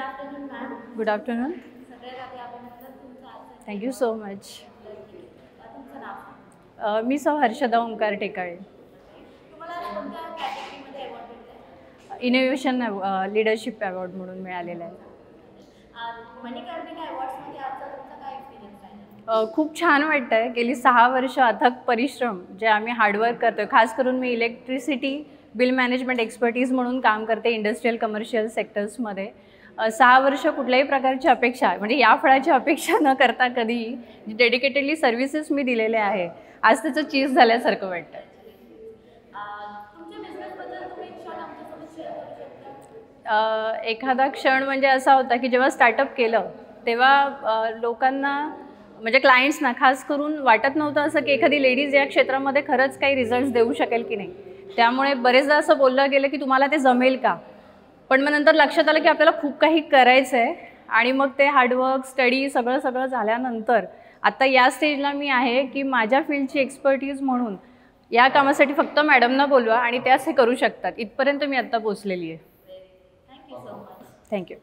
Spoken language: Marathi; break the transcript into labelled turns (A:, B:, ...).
A: Afternoon ma'am.
B: Good afternoon.
A: सगळ्यात आधी अभिनंदन तुमचं आज.
B: Thank you so much.
A: तुमचं नाव?
B: मी सौ हर्षदा ओंकार टेकाळे.
A: तुम्हाला आज कोणत्या कॅटेगरीमध्ये अवॉर्ड भेटले?
B: इनोव्हेशन लीडरशिप अवॉर्ड म्हणून मिळालेला आहे.
A: मणिकर्णिका अवॉर्ड्समध्ये आजचा तुमचा काय एक्सपिरियन्स राहिला?
B: खूप छान वाटतं आहे. गेली 6 वर्ष अथक परिश्रम जे आम्ही हार्डवर्क करतो आहे. खास करून मी इलेक्ट्रिसिटी बिल मॅनेजमेंट एक्सपर्टीज म्हणून काम करते इंडस्ट्रियल कमर्शियल सेक्टर्समध्ये. 6 वर्ष कुठल्याही प्रकारची अपेक्षा म्हणजे या फळाची अपेक्षा न करता कधीही डेडिकेटेडली सर्व्हिसेस मी दिलेले आहे. आज त्याचं चीज झाल्यासारखं वाटतं.
A: तुमच्या बिझनेसबद्दल तुम्ही एक क्षण आमच्यासोबत शेअर करू शकता?
B: एखादा क्षण म्हणजे असा होता की जेव्हा स्टार्टअप केलं तेव्हा लोकांना म्हणजे क्लायंट्सना खास करून वाटत नव्हतं असं की एखादी लेडीज या क्षेत्रामध्ये खरंच काही रिझल्ट्स देऊ शकेल की नाही. त्यामुळे बरेचदा असं बोललं गेलं की तुम्हाला ते जमेल का. पण मग नंतर लक्षात आलं की आपल्याला खूप काही करायचं आहे आणि मग ते हार्डवर्क स्टडी सगळं झाल्यानंतर आत्ता या स्टेजला मी आहे की माझ्या फील्डची एक्सपर्टीज म्हणून या कामासाठी फक्त मॅडमना बोलवा आणि त्याच हे करू शकतात. इथपर्यंत मी आत्ता पोचलेली आहे.
A: Thank you so much.
B: थँक्यू.